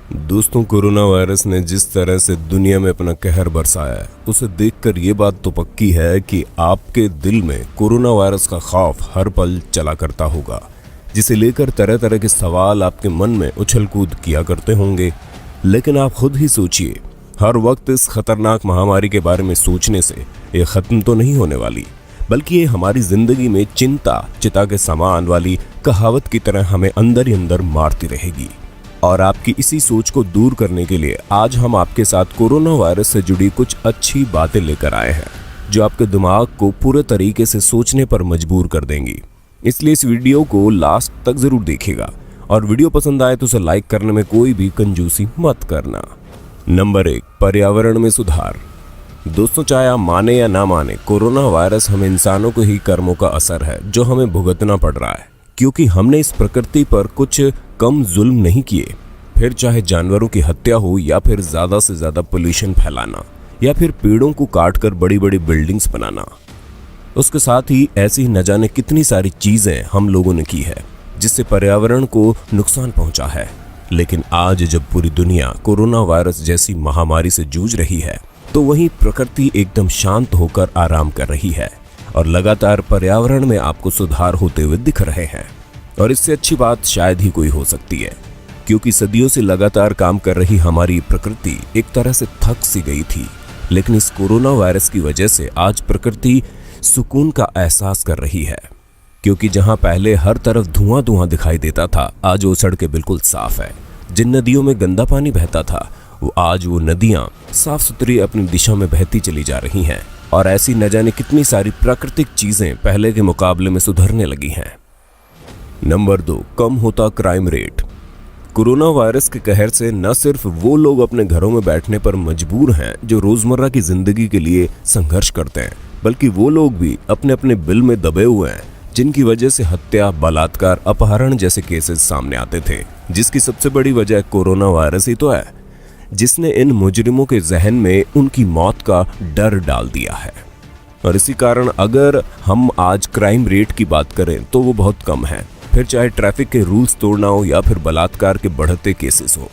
दोस्तों, corona virus ने जिस तरह से दुनिया में अपना कहर बरसाया है, उसे देखकर ये बात तो पक्की है कि आपके दिल में कोरोना वायरस का खौफ हर पल चला करता होगा, जिसे लेकर तरह तरह के सवाल आपके मन में उछल कूद किया करते होंगे। लेकिन आप खुद ही सोचिए, हर वक्त इस खतरनाक महामारी के बारे में सोचने से ये खत्म तो नहीं होने वाली, बल्कि ये हमारी जिंदगी में चिता के समान वाली कहावत की तरह हमें अंदर ही अंदर मारती रहेगी। और आपकी इसी सोच को दूर करने के लिए आज हम आपके साथ कोरोना वायरस से जुड़ी कुछ अच्छी बातें लेकर आए हैं, जो आपके दिमाग को पूरे तरीके से सोचने पर मजबूर कर देंगी। इसलिए इस वीडियो को लास्ट तक जरूर देखिएगा, और वीडियो पसंद आए तो उसे लाइक करने में कोई भी कंजूसी मत करना। नंबर 1, पर्यावरण में सुधार। दोस्तों, चाहे आप माने या ना माने, कोरोना वायरस हम इंसानों को ही कर्मों का असर है जो हमें भुगतना पड़ रहा है, क्योंकि हमने इस प्रकृति पर कुछ कम जुल्म नहीं किए। फिर चाहे जानवरों की हत्या हो, या फिर ज्यादा से ज्यादा पोल्यूशन फैलाना, या फिर पेड़ों को काटकर बड़ी बड़ी बिल्डिंग्स बनाना। उसके साथ ही ऐसी न जाने कितनी सारी चीजें हम लोगों ने की है जिससे पर्यावरण को नुकसान पहुंचा है। लेकिन आज जब पूरी दुनिया कोरोना वायरस जैसी महामारी से जूझ रही है, तो वहीं प्रकृति एकदम शांत होकर आराम कर रही है, और लगातार पर्यावरण में आपको सुधार होते हुए दिख रहे हैं। और इससे अच्छी बात शायद ही कोई हो सकती है, क्योंकि सदियों से लगातार काम कर रही हमारी प्रकृति एक तरह से थक सी गई थी। लेकिन इस कोरोना वायरस की वजह से आज प्रकृति सुकून का एहसास कर रही है, क्योंकि जहां पहले हर तरफ धुआं धुआं दिखाई देता था, आज वो सड़कें बिल्कुल साफ है। जिन नदियों में गंदा पानी बहता था, आज वो नदियां साफ सुथरी अपनी दिशा में बहती चली जा रही हैं। और ऐसी न जाने कितनी सारी प्राकृतिक चीजें पहले के मुकाबले में सुधरने लगी हैं। नंबर 2, कम होता क्राइम रेट। कोरोना वायरस के कहर से न सिर्फ वो लोग अपने घरों में बैठने पर मजबूर हैं जो रोजमर्रा की जिंदगी के लिए संघर्ष करते हैं, बल्कि वो लोग भी अपने अपने बिल में दबे हुए हैं, जिनकी वजह से हत्या, बलात्कार, अपहरण जैसे केसेस सामने आते थे, जिसकी सबसे बड़ी वजह कोरोना वायरस ही तो है, जिसने इन मुजरिमों के जहन में उनकी मौत का डर डाल दिया है। और इसी कारण अगर हम आज क्राइम रेट की बात करें तो वो बहुत कम है। फिर चाहे ट्रैफिक के रूल्स तोड़ना हो, या फिर बलात्कार के बढ़ते केसेस हो,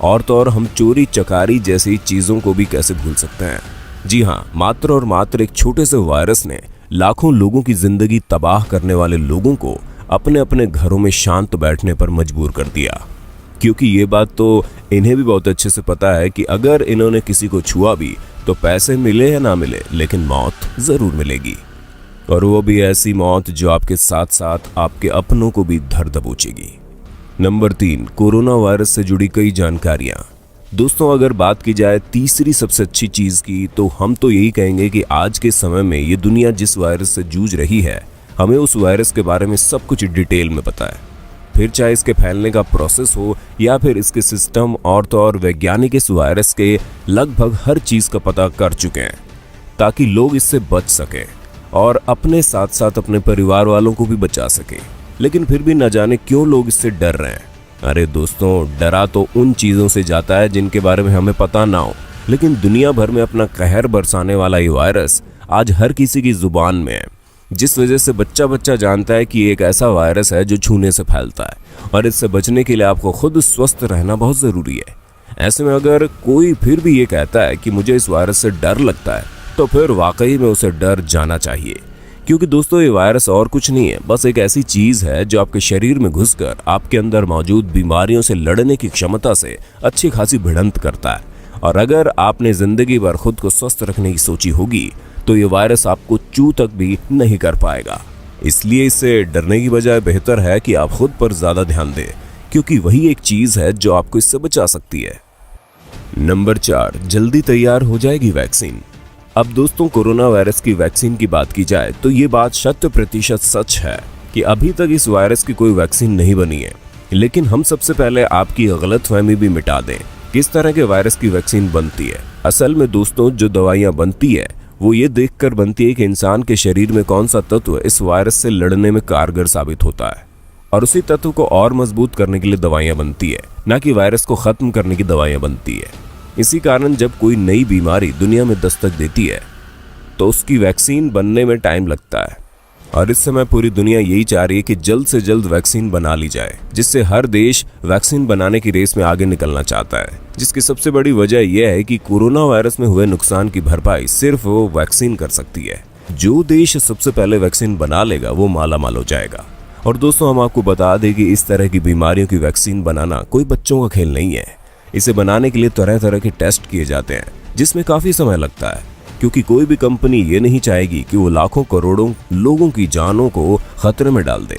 और तो और हम चोरी चकारी जैसी चीजों को भी कैसे भूल सकते हैं। जी हाँ, मात्र और मात्र एक छोटे से वायरस ने लाखों लोगों की जिंदगी तबाह करने वाले लोगों को अपने अपने घरों में शांत बैठने पर मजबूर कर दिया, क्योंकि ये बात तो इन्हें भी बहुत अच्छे से पता है कि अगर इन्होंने किसी को छुआ भी तो पैसे मिले या ना मिले, लेकिन मौत जरूर मिलेगी, और वो भी ऐसी मौत जो आपके साथ साथ आपके अपनों को भी धर दबोचेगी। नंबर 3, कोरोना वायरस से जुड़ी कई जानकारियां। दोस्तों, अगर बात की जाए तीसरी सबसे अच्छी चीज की, तो हम तो यही कहेंगे कि आज के समय में ये दुनिया जिस वायरस से जूझ रही है, हमें उस वायरस के बारे में सब कुछ डिटेल में पता है। फिर चाहे इसके फैलने का प्रोसेस हो, या फिर इसके सिस्टम, और तो और वैज्ञानिक इस वायरस के लगभग हर चीज का पता कर चुके हैं, ताकि लोग इससे बच सकें और अपने साथ साथ अपने परिवार वालों को भी बचा सके। लेकिन फिर भी न जाने क्यों लोग इससे डर रहे हैं। अरे दोस्तों, डरा तो उन चीजों से जाता है जिनके बारे में हमें पता ना हो, लेकिन दुनिया भर में अपना कहर बरसाने वाला ये वायरस आज हर किसी की जुबान में है, जिस वजह से बच्चा बच्चा जानता है कि एक ऐसा वायरस है जो छूने से फैलता है, और इससे बचने के लिए आपको खुद स्वस्थ रहना बहुत जरूरी है। ऐसे में अगर कोई फिर भी ये कहता है कि मुझे इस वायरस से डर लगता है, तो फिर वाकई में उसे डर जाना चाहिए, क्योंकि दोस्तों ये वायरस और कुछ नहीं है, बस एक ऐसी चीज है जो आपके शरीर में घुसकर आपके अंदर मौजूद बीमारियों से लड़ने की क्षमता से अच्छी खासी भिड़ंत करता है। और अगर आपने जिंदगी भर खुद को स्वस्थ रखने की सोची होगी, तो ये वायरस आपको चू तक भी नहीं कर पाएगा। इसलिए इससे डरने की बजाय बेहतर है कि आप खुद पर ज्यादा ध्यान दें, क्योंकि वही एक चीज है जो आपको इससे बचा सकती है। नंबर 4, जल्दी तैयार हो जाएगी वैक्सीन। अब दोस्तों, कोरोना वायरस की वैक्सीन की बात की जाए तो ये बात 100% सच है कि अभी तक इस वायरस की कोई वैक्सीन नहीं बनी है। लेकिन हम सबसे पहले आपकी गलतफहमी भी मिटा दें, किस तरह के वायरस की वैक्सीन बनती है। असल में दोस्तों, जो दवाइयां बनती है वो ये देखकर बनती है कि इंसान के शरीर में कौन सा तत्व इस वायरस से लड़ने में कारगर साबित होता है, और उसी तत्व को और मजबूत करने के लिए दवाइयां बनती है, ना कि वायरस को खत्म करने की दवाइयां बनती है। इसी कारण जब कोई नई बीमारी दुनिया में दस्तक देती है, तो उसकी वैक्सीन बनने में टाइम लगता है। और इस समय पूरी दुनिया यही चाह रही है कि जल्द से जल्द वैक्सीन बना ली जाए, जिससे हर देश वैक्सीन बनाने की रेस में आगे निकलना चाहता है। जिसकी सबसे बड़ी वजह यह है कि कोरोना वायरस में हुए नुकसान की भरपाई सिर्फ वो वैक्सीन कर सकती है। जो देश सबसे पहले वैक्सीन बना लेगा वो माला माल हो जाएगा। और दोस्तों, हम आपको बता दें कि इस तरह की बीमारियों की वैक्सीन बनाना कोई बच्चों का खेल नहीं है। इसे बनाने के लिए तरह तरह के टेस्ट किए जाते हैं, जिसमें काफी समय लगता है, क्योंकि कोई भी कंपनी ये नहीं चाहेगी कि वो लाखों करोड़ों लोगों की जानों को खतरे में डाल दे।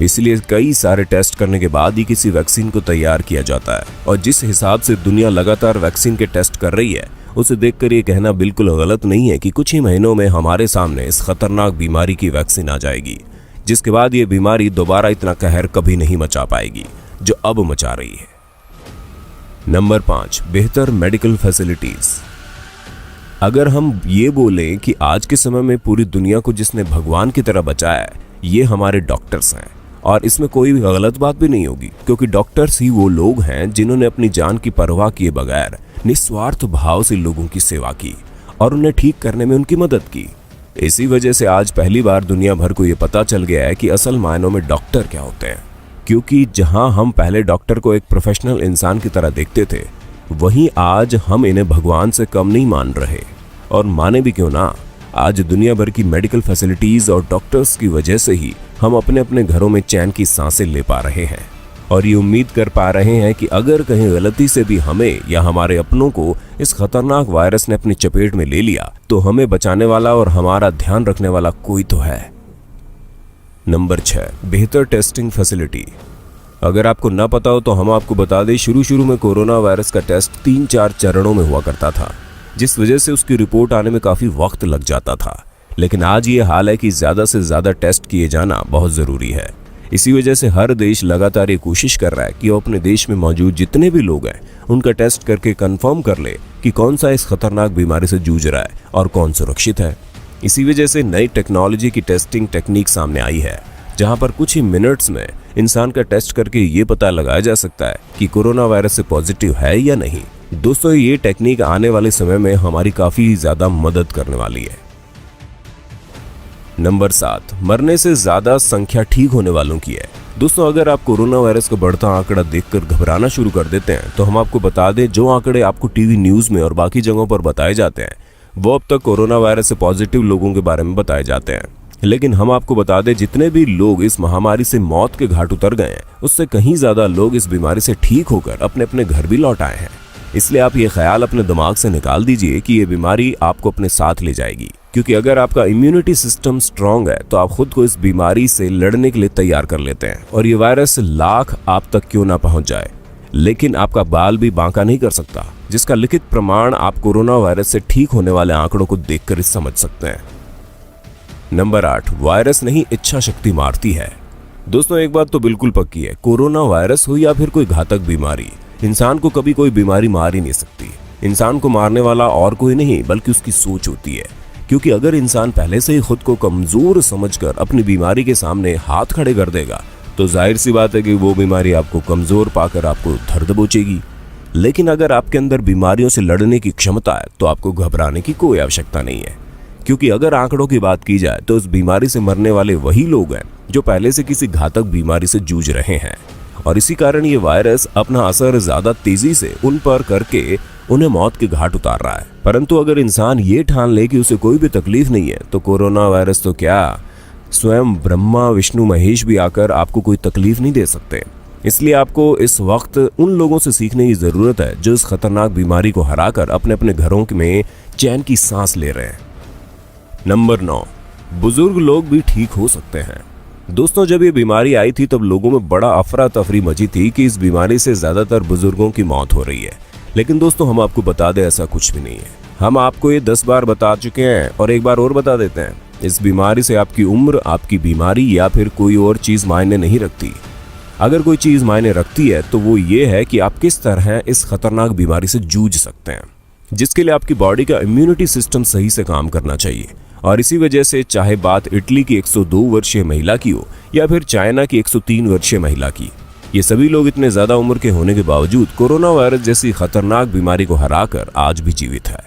इसलिए कई सारे टेस्ट करने के बाद ही किसी वैक्सीन को तैयार किया जाता है। और जिस हिसाब से दुनिया लगातार वैक्सीन के टेस्ट कर रही है, उसे देखकर ये कहना बिल्कुल गलत नहीं है कि कुछ ही महीनों में हमारे सामने इस खतरनाक बीमारी की वैक्सीन आ जाएगी, जिसके बाद ये बीमारी दोबारा इतना कहर कभी नहीं मचा पाएगी जो अब मचा रही है। नंबर 5, बेहतर मेडिकल फैसिलिटीज। अगर हम ये बोलें कि आज के समय में पूरी दुनिया को जिसने भगवान की तरह बचाया है, ये हमारे डॉक्टर्स हैं। और इसमें कोई गलत बात भी नहीं होगी, क्योंकि डॉक्टर्स ही वो लोग हैं जिन्होंने अपनी जान की परवाह किए बगैर निस्वार्थ भाव से लोगों की सेवा की और उन्हें ठीक करने में उनकी मदद की। इसी वजह से आज पहली बार दुनिया भर को ये पता चल गया है कि असल मायनों में डॉक्टर क्या होते हैं। क्योंकि जहां हम पहले डॉक्टर को एक प्रोफेशनल इंसान की तरह देखते थे, वहीं आज हम इन्हें भगवान से कम नहीं मान रहे। और माने भी क्यों ना, आज दुनिया भर की मेडिकल फैसिलिटीज और डॉक्टर्स की वजह से ही हम अपने अपने घरों में चैन की सांसें ले पा रहे हैं और ये उम्मीद कर पा रहे हैं कि अगर कहीं गलती से भी हमें या हमारे अपनों को इस खतरनाक वायरस ने अपनी चपेट में ले लिया, तो हमें बचाने वाला और हमारा ध्यान रखने वाला कोई तो है। नंबर 6, बेहतर टेस्टिंग फैसिलिटी। अगर आपको ना पता हो तो हम आपको बता दें, शुरू में कोरोना वायरस का टेस्ट 3-4 चरणों में हुआ करता था, जिस वजह से उसकी रिपोर्ट आने में काफी वक्त लग जाता था। लेकिन आज ये हाल है कि ज्यादा से ज्यादा टेस्ट किए जाना बहुत जरूरी है। इसी वजह से हर देश लगातार ये कोशिश कर रहा है कि वो अपने देश में मौजूद जितने भी लोग हैं उनका टेस्ट करके कंफर्म कर ले कि कौन सा इस खतरनाक बीमारी से जूझ रहा है और कौन सुरक्षित है। इसी वजह से नई टेक्नोलॉजी की टेस्टिंग टेक्निक सामने आई है, जहां पर कुछ ही मिनट्स में इंसान का टेस्ट करके ये पता लगाया जा सकता है कि कोरोना वायरस से पॉजिटिव है या नहीं। दोस्तों, ये टेक्निक आने वाले समय में हमारी काफी ज्यादा मदद करने वाली है। नंबर 7, मरने से ज्यादा संख्या ठीक होने वालों की है। दोस्तों, अगर आप कोरोना वायरस का बढ़ता आंकड़ा देखकर घबराना शुरू कर देते हैं, तो हम आपको बता दें, जो आंकड़े आपको टीवी न्यूज में और बाकी जगहों पर बताए जाते हैं, वो अब तक कोरोना वायरस से पॉजिटिव लोगों के बारे में बताए जाते हैं। लेकिन हम आपको बता दें, जितने भी लोग इस महामारी से मौत के घाट उतर गए हैं, उससे कहीं ज्यादा लोग इस बीमारी से ठीक होकर अपने अपने घर भी लौट आए हैं। इसलिए आप ये ख्याल अपने दिमाग से निकाल दीजिए कि ये बीमारी आपको अपने साथ ले जाएगी, क्योंकि अगर आपका इम्यूनिटी सिस्टम स्ट्रांग है तो आप खुद को इस बीमारी से लड़ने के लिए तैयार कर लेते हैं और ये वायरस लाख आप तक क्यों ना पहुंच जाए, लेकिन आपका बाल भी बांका नहीं कर सकता, जिसका लिखित प्रमाण आप कोरोना वायरस से ठीक होने वाले आंकड़ों को देखकर समझ सकते हैं। नंबर 8, वायरस नहीं इच्छा शक्ति मारती है। दोस्तों, एक बात तो बिल्कुल पक्की है, कोरोना वायरस हो या फिर कोई घातक बीमारी, इंसान को कभी कोई बीमारी मार ही नहीं सकती। इंसान को मारने वाला और कोई नहीं बल्कि उसकी सोच होती है। क्योंकि अगर इंसान पहले से ही खुद को कमजोर समझकर अपनी बीमारी के सामने हाथ खड़े कर देगा, तो जाहिर सी बात है कि वो बीमारी आपको कमजोर पाकर आपको धर दबोचेगी। लेकिन अगर आपके अंदर बीमारियों से लड़ने की क्षमता है, तो आपको घबराने की कोई आवश्यकता नहीं है। क्योंकि अगर आंकड़ों की बात की जाए तो इस बीमारी से मरने वाले वही लोग हैं जो पहले से किसी घातक बीमारी से जूझ रहे हैं, और इसी कारण ये वायरस अपना असर ज्यादा तेजी से उन पर करके उन्हें मौत के घाट उतार रहा है। परंतु अगर इंसान ये ठान ले कि उसे कोई भी तकलीफ नहीं है, तो कोरोना वायरस तो क्या, स्वयं ब्रह्मा विष्णु महेश भी आकर आपको कोई तकलीफ नहीं दे सकते। इसलिए आपको इस वक्त उन लोगों से सीखने की जरूरत है जो इस खतरनाक बीमारी को हराकर अपने अपने घरों में चैन की सांस ले रहे हैं। नंबर 9, बुजुर्ग लोग भी ठीक हो सकते हैं। दोस्तों, जब ये बीमारी आई थी तब लोगों में बड़ा अफरा तफरी मची थी कि इस बीमारी से ज्यादातर बुजुर्गों की मौत हो रही है। लेकिन दोस्तों, हम आपको बता दें, ऐसा कुछ भी नहीं है। हम आपको ये 10 बार बता चुके हैं और एक बार और बता देते हैं, इस बीमारी से आपकी उम्र, आपकी बीमारी या फिर कोई और चीज मायने नहीं रखती। अगर कोई चीज मायने रखती है तो वो ये है कि आप किस तरह इस खतरनाक बीमारी से जूझ सकते हैं, जिसके लिए आपकी बॉडी का इम्यूनिटी सिस्टम सही से काम करना चाहिए। और इसी वजह से चाहे बात इटली की 102 वर्षीय महिला की हो या फिर चाइना की 103 वर्षीय महिला की, ये सभी लोग इतने ज्यादा उम्र के होने के बावजूद कोरोना वायरस जैसी खतरनाक बीमारी को हराकर आज भी जीवित है।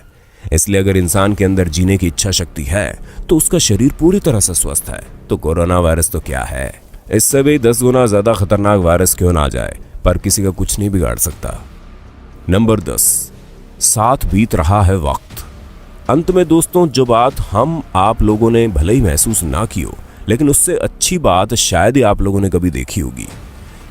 इसलिए अगर इंसान के अंदर जीने की इच्छा शक्ति है तो उसका शरीर पूरी तरह से स्वस्थ है। तो कोरोना वायरस तो क्या है, इससे भी 10 गुना ज्यादा खतरनाक वायरस क्यों ना आ जाए, पर किसी का कुछ नहीं बिगाड़ सकता। नंबर 10, साथ बीत रहा है वक्त। अंत में दोस्तों, जो बात हम आप लोगों ने भले ही महसूस ना की हो, लेकिन उससे अच्छी बात शायद ही आप लोगों ने कभी देखी होगी,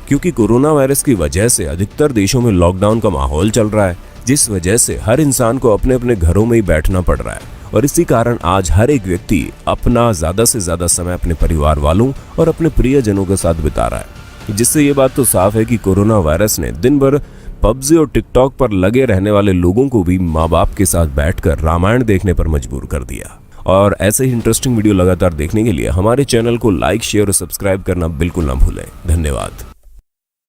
क्योंकि कोरोना वायरस की वजह से अधिकतर देशों में लॉकडाउन का माहौल चल रहा है, जिस वजह से हर इंसान को अपने अपने घरों में ही बैठना पड़ रहा है। और इसी कारण आज हर एक व्यक्ति अपना ज्यादा से ज्यादा समय अपने परिवार वालों और अपने प्रियजनों के साथ बिता रहा है, जिससे ये बात तो साफ है कि कोरोना वायरस ने दिन भर पबजी और टिकटॉक पर लगे रहने वाले लोगों को भी माँ बाप के साथ बैठकर रामायण देखने पर मजबूर कर दिया। और ऐसे ही इंटरेस्टिंग वीडियो लगातार देखने के लिए हमारे चैनल को लाइक, शेयर और सब्सक्राइब करना बिल्कुल ना भूलें। धन्यवाद।